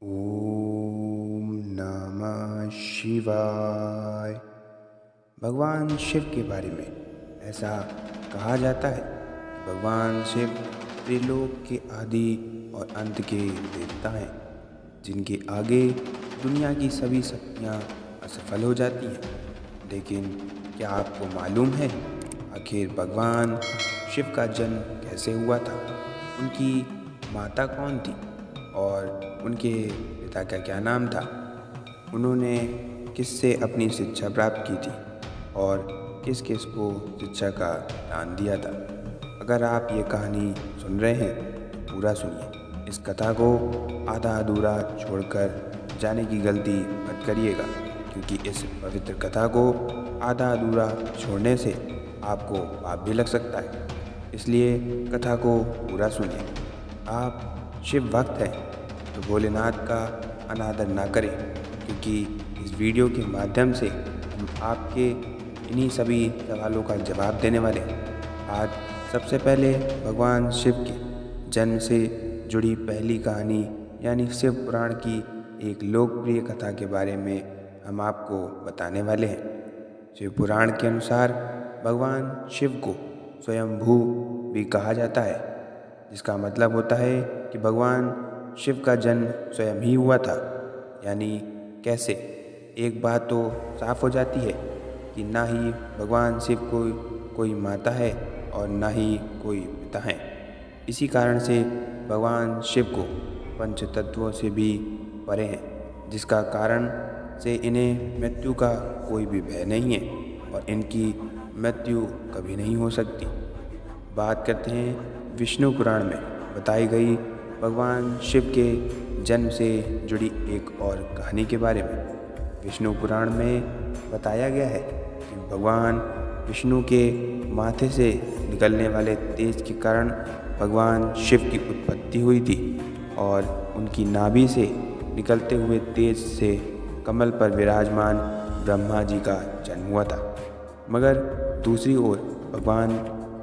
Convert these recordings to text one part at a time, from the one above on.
ओम नमः शिवाय। भगवान शिव के बारे में ऐसा कहा जाता है कि भगवान शिव त्रिलोक के आदि और अंत के देवता हैं, जिनके आगे दुनिया की सभी शक्तियाँ असफल हो जाती हैं। लेकिन क्या आपको मालूम है आखिर भगवान शिव का जन्म कैसे हुआ था? उनकी माता कौन थी और उनके पिता का क्या नाम था? उन्होंने किससे अपनी शिक्षा प्राप्त की थी और किस किस को शिक्षा का दान दिया था? अगर आप ये कहानी सुन रहे हैं तो पूरा सुनिए। इस कथा को आधा अधूरा छोड़कर जाने की गलती मत करिएगा, क्योंकि इस पवित्र कथा को आधा अधूरा छोड़ने से आपको पाप भी लग सकता है। इसलिए कथा को पूरा सुनिए। आप शिव भक्त हैं तो भोलेनाथ का अनादर ना करें, क्योंकि इस वीडियो के माध्यम से हम आपके इन्हीं सभी सवालों का जवाब देने वाले हैं। आज सबसे पहले भगवान शिव के जन्म से जुड़ी पहली कहानी यानी शिव पुराण की एक लोकप्रिय कथा के बारे में हम आपको बताने वाले हैं। शिव पुराण के अनुसार भगवान शिव को स्वयंभू भी कहा जाता है, जिसका मतलब होता है कि भगवान शिव का जन्म स्वयं ही हुआ था। यानी कैसे? एक बात तो साफ हो जाती है कि ना ही भगवान शिव को कोई माता है और ना ही कोई पिता है। इसी कारण से भगवान शिव को पंच तत्वों से भी परे हैं, जिसका कारण से इन्हें मृत्यु का कोई भी भय नहीं है और इनकी मृत्यु कभी नहीं हो सकती। बात करते हैं विष्णु पुराण में बताई गई भगवान शिव के जन्म से जुड़ी एक और कहानी के बारे में। विष्णु पुराण में बताया गया है कि भगवान विष्णु के माथे से निकलने वाले तेज के कारण भगवान शिव की उत्पत्ति हुई थी और उनकी नाभि से निकलते हुए तेज से कमल पर विराजमान ब्रह्मा जी का जन्म हुआ था। मगर दूसरी ओर भगवान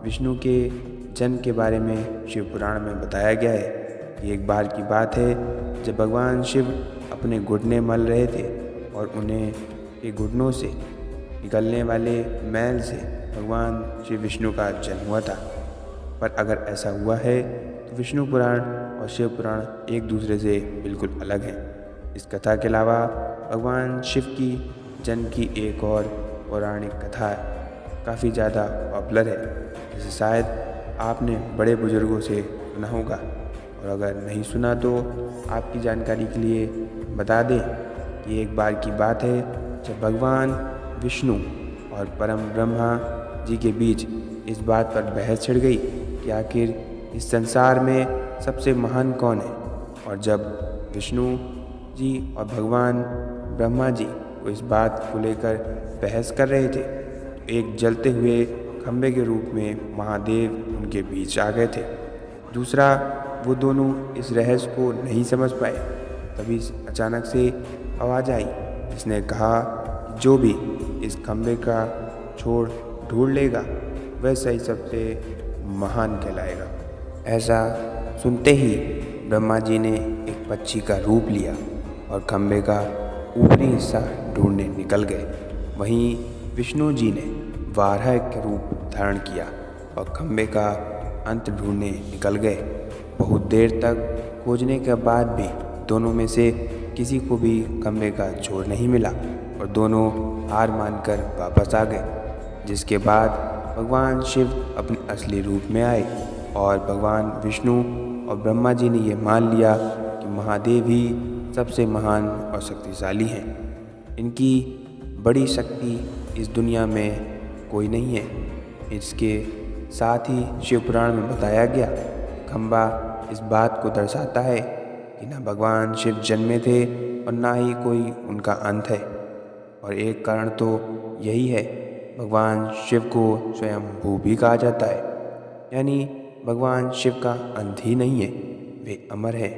विष्णु के जन्म के बारे में शिव पुराण में बताया गया है। एक बार की बात है जब भगवान शिव अपने घुटने मल रहे थे और उन्हें के घुटनों से निकलने वाले मैल से भगवान श्री विष्णु का जन्म हुआ था। पर अगर ऐसा हुआ है तो विष्णु पुराण और शिव पुराण एक दूसरे से बिल्कुल अलग हैं। इस कथा के अलावा भगवान शिव की जन्म की एक और पौराणिक कथा काफ़ी ज़्यादा पॉपुलर है, जिसे शायद आपने बड़े बुजुर्गों से सुना होगा, और अगर नहीं सुना तो आपकी जानकारी के लिए बता दें कि एक बार की बात है जब भगवान विष्णु और परम ब्रह्मा जी के बीच इस बात पर बहस छिड़ गई कि आखिर इस संसार में सबसे महान कौन है। और जब विष्णु जी और भगवान ब्रह्मा जी को इस बात को लेकर बहस कर रहे थे तो एक जलते हुए खंभे के रूप में महादेव उनके बीच आ गए थे। दूसरा, वो दोनों इस रहस्य को नहीं समझ पाए। तभी अचानक से आवाज़ आई जिसने कहा कि जो भी इस खंभे का छोर ढूंढ लेगा वह सही सबसे महान कहलाएगा। ऐसा सुनते ही ब्रह्मा जी ने एक पक्षी का रूप लिया और खंभे का ऊपरी हिस्सा ढूंढने निकल गए। वहीं विष्णु जी ने वाराह के रूप धारण किया और खंभे का अंत ढूंढने निकल गए। बहुत देर तक खोजने के बाद भी दोनों में से किसी को भी खंभे का छोर नहीं मिला और दोनों हार मानकर वापस आ गए। जिसके बाद भगवान शिव अपने असली रूप में आए और भगवान विष्णु और ब्रह्मा जी ने यह मान लिया कि महादेव ही सबसे महान और शक्तिशाली हैं। इनकी बड़ी शक्ति इस दुनिया में कोई नहीं है। इसके साथ ही शिव पुराण में बताया गया खंभा इस बात को दर्शाता है कि ना भगवान शिव जन्मे थे और ना ही कोई उनका अंत है। और एक कारण तो यही है, भगवान शिव को स्वयंभू भी कहा जाता है, यानी भगवान शिव का अंत ही नहीं है, वे अमर है।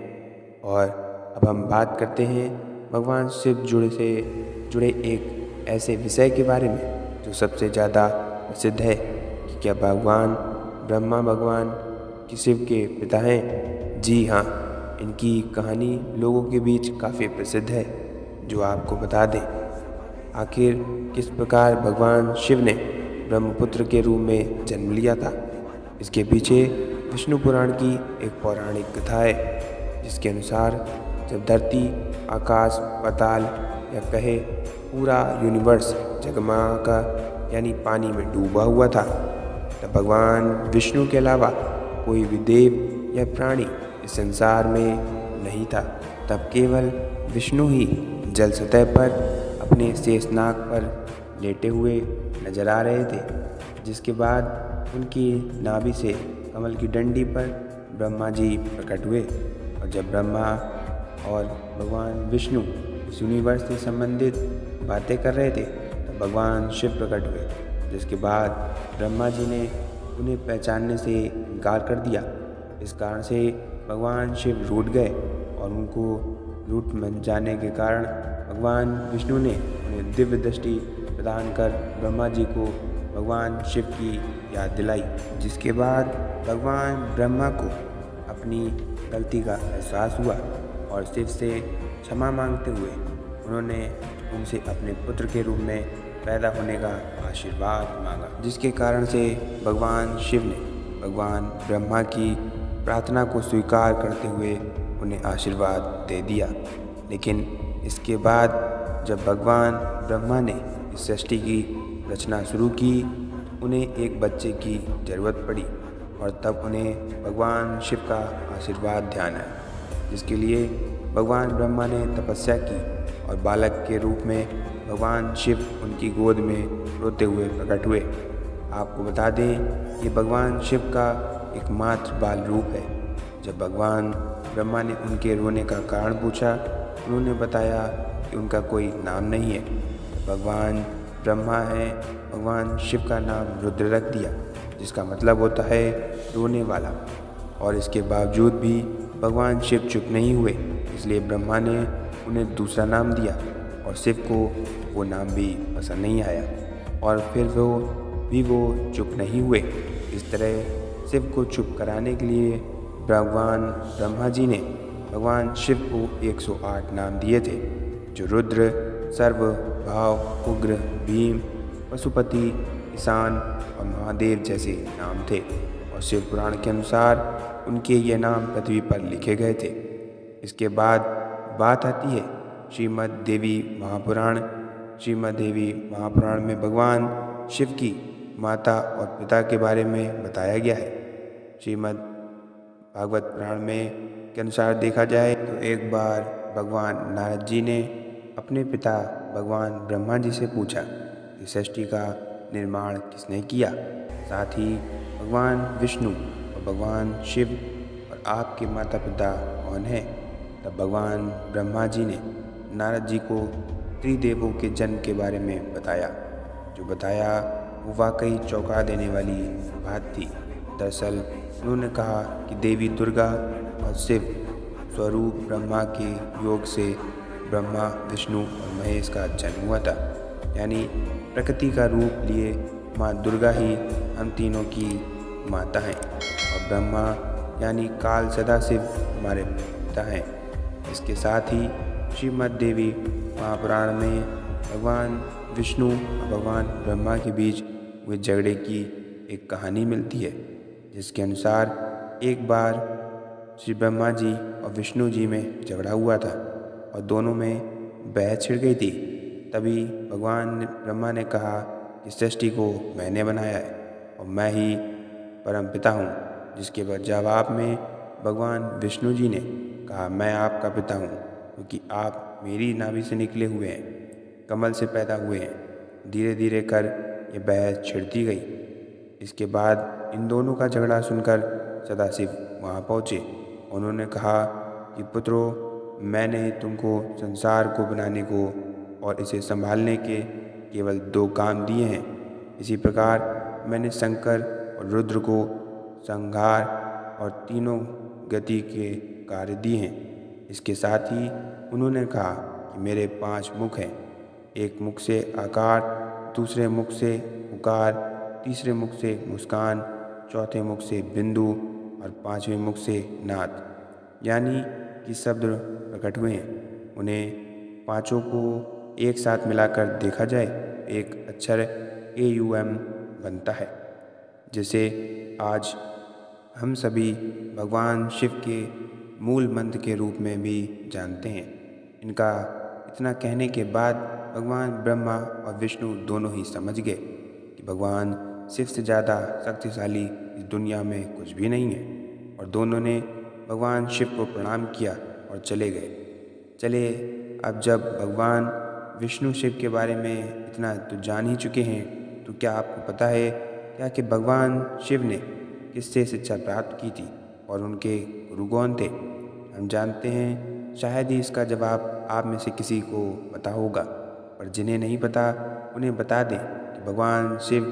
और अब हम बात करते हैं भगवान शिव जुड़े एक ऐसे विषय के बारे में जो सबसे ज़्यादा प्रसिद्ध है कि क्या भगवान ब्रह्मा भगवान कि शिव के पिता हैं? जी हाँ, इनकी कहानी लोगों के बीच काफ़ी प्रसिद्ध है। जो आपको बता दें, आखिर किस प्रकार भगवान शिव ने ब्रह्मपुत्र के रूप में जन्म लिया था। इसके पीछे विष्णु पुराण की एक पौराणिक कथा है, जिसके अनुसार जब धरती, आकाश, पाताल या कहे पूरा यूनिवर्स जगमगा यानी पानी में डूबा हुआ था, तब भगवान विष्णु के अलावा कोई भी देव या प्राणी इस संसार में नहीं था। तब केवल विष्णु ही जल सतह पर अपने शेषनाग पर लेटे हुए नजर आ रहे थे, जिसके बाद उनकी नाभि से कमल की डंडी पर ब्रह्मा जी प्रकट हुए। और जब ब्रह्मा और भगवान विष्णु इस यूनिवर्स से संबंधित बातें कर रहे थे, तब भगवान शिव प्रकट हुए, जिसके बाद ब्रह्मा जी ने उन्हें पहचानने से इनकार कर दिया। इस कारण से भगवान शिव रूठ गए और उनको रूठ मन जाने के कारण भगवान विष्णु ने उन्हें दिव्य दृष्टि प्रदान कर ब्रह्मा जी को भगवान शिव की याद दिलाई, जिसके बाद भगवान ब्रह्मा को अपनी गलती का एहसास हुआ और शिव से क्षमा मांगते हुए उन्होंने उनसे अपने पुत्र के रूप में पैदा होने का आशीर्वाद मांगा, जिसके कारण से भगवान शिव ने भगवान ब्रह्मा की प्रार्थना को स्वीकार करते हुए उन्हें आशीर्वाद दे दिया। लेकिन इसके बाद जब भगवान ब्रह्मा ने इस सृष्टि की रचना शुरू की, उन्हें एक बच्चे की ज़रूरत पड़ी और तब उन्हें भगवान शिव का आशीर्वाद ध्यान आया, जिसके लिए भगवान ब्रह्मा ने तपस्या की और बालक के रूप में भगवान शिव उनकी गोद में रोते हुए प्रकट हुए। आपको बता दें, ये भगवान शिव का एकमात्र बाल रूप है। जब भगवान ब्रह्मा ने उनके रोने का कारण पूछा, उन्होंने बताया कि उनका कोई नाम नहीं है। भगवान ब्रह्मा है, भगवान शिव का नाम रुद्र रख दिया, जिसका मतलब होता है रोने वाला। और इसके बावजूद भी भगवान शिव चुप नहीं हुए, इसलिए ब्रह्मा ने उन्हें दूसरा नाम दिया और शिव को वो नाम भी पसंद नहीं आया और फिर वो चुप नहीं हुए। इस तरह शिव को चुप कराने के लिए भगवान ब्रह्मा जी ने भगवान शिव को 108 नाम दिए थे, जो रुद्र, सर्व, भाव, उग्र, भीम, पशुपति, ईशान और महादेव जैसे नाम थे। और शिव पुराण के अनुसार उनके ये नाम पृथ्वी पर लिखे गए थे। इसके बाद बात आती है श्रीमद् देवी महापुराण। श्रीमद् देवी महापुराण में भगवान शिव की माता और पिता के बारे में बताया गया है। श्रीमद् भागवत पुराण में के अनुसार देखा जाए तो एक बार भगवान नारद जी ने अपने पिता भगवान ब्रह्मा जी से पूछा कि सृष्टि का निर्माण किसने किया, साथ ही भगवान विष्णु और भगवान शिव और आपके माता पिता कौन हैं। तब भगवान ब्रह्मा जी ने नारद जी को त्रिदेवों के जन्म के बारे में बताया। जो बताया वो वाकई चौंका देने वाली बात थी। दरअसल उन्होंने कहा कि देवी दुर्गा और शिव स्वरूप ब्रह्मा के योग से ब्रह्मा, विष्णु और महेश का जन्म हुआ था। यानी प्रकृति का रूप लिए माँ दुर्गा ही हम तीनों की माता हैं और ब्रह्मा यानी काल सदाशिव हमारे पिता हैं। इसके साथ ही श्रीमद् देवी महापुराण में भगवान विष्णु और भगवान ब्रह्मा के बीच हुए झगड़े की एक कहानी मिलती है, जिसके अनुसार एक बार श्री ब्रह्मा जी और विष्णु जी में झगड़ा हुआ था और दोनों में बहस छिड़ गई थी। तभी भगवान ब्रह्मा ने कहा कि सृष्टि को मैंने बनाया है और मैं ही परमपिता हूँ, जिसके जवाब में भगवान विष्णु जी ने कहा मैं आपका पिता हूँ, क्योंकि आप मेरी नाभि से निकले हुए हैं, कमल से पैदा हुए हैं। धीरे धीरे कर ये बहस छिड़ती गई। इसके बाद इन दोनों का झगड़ा सुनकर सदाशिव वहाँ पहुँचे। उन्होंने कहा कि पुत्रों, मैंने तुमको संसार को बनाने को और इसे संभालने के केवल 2 काम दिए हैं। इसी प्रकार मैंने शंकर और रुद्र को संहार और तीनों गति के कार्य दिए हैं। इसके साथ ही उन्होंने कहा कि मेरे 5 मुख हैं। एक मुख से आकार, दूसरे मुख से उकार, तीसरे मुख से मुस्कान, चौथे मुख से बिंदु और 5वें मुख से नाद। यानी कि शब्द प्रकट हुए हैं। उन्हें पांचों को एक साथ मिलाकर देखा जाए एक अक्षर AUM बनता है, जिसे आज हम सभी भगवान शिव के मूल मंत्र के रूप में भी जानते हैं। इनका इतना कहने के बाद भगवान ब्रह्मा और विष्णु दोनों ही समझ गए कि भगवान शिव से ज़्यादा शक्तिशाली इस दुनिया में कुछ भी नहीं है, और दोनों ने भगवान शिव को प्रणाम किया और चले गए। चले, अब जब भगवान विष्णु शिव के बारे में इतना तो जान ही चुके हैं, तो क्या आपको पता है क्या कि भगवान शिव ने किससे शिक्षा प्राप्त की थी और उनके गुरु कौन थे? हम जानते हैं, शायद ही इसका जवाब आप में से किसी को पता होगा, पर जिन्हें नहीं पता उन्हें बता दें कि भगवान शिव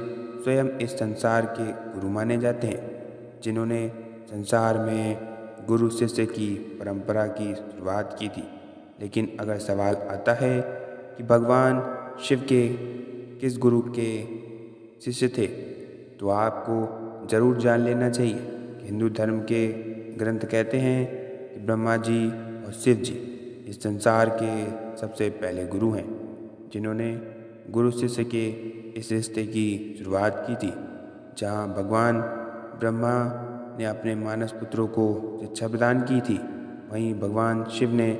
स्वयं इस संसार के गुरु माने जाते हैं, जिन्होंने संसार में गुरु शिष्य की परंपरा की शुरुआत की थी। लेकिन अगर सवाल आता है कि भगवान शिव के किस गुरु के शिष्य थे, तो आपको ज़रूर जान लेना चाहिए कि हिंदू धर्म के ग्रंथ कहते हैं कि ब्रह्मा जी और शिव जी इस संसार के सबसे पहले गुरु हैं, जिन्होंने गुरु शिष्य के इस रिश्ते की शुरुआत की थी। जहाँ भगवान ब्रह्मा ने अपने मानस पुत्रों को शिक्षा प्रदान की थी, वहीं भगवान शिव ने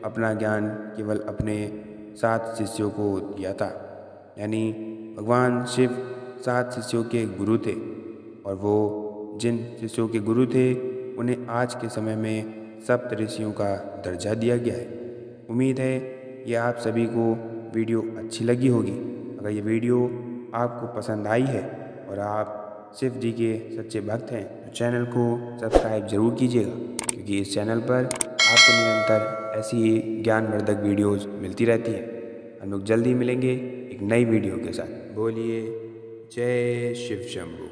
अपना ज्ञान केवल अपने 7 शिष्यों को दिया था। यानी भगवान शिव 7 शिष्यों के गुरु थे, और वो जिन शिष्यों के गुरु थे उन्हें आज के समय में सप्त ऋषियों का दर्जा दिया गया है। उम्मीद है ये आप सभी को वीडियो अच्छी लगी होगी। अगर ये वीडियो आपको पसंद आई है और आप शिव जी के सच्चे भक्त हैं, तो चैनल को सब्सक्राइब जरूर कीजिएगा, क्योंकि इस चैनल पर आपको निरंतर ऐसी ही ज्ञानवर्धक वीडियोज़ मिलती रहती हैं। हम लोग जल्दी मिलेंगे एक नई वीडियो के साथ। बोलिए जय शिव शंभू।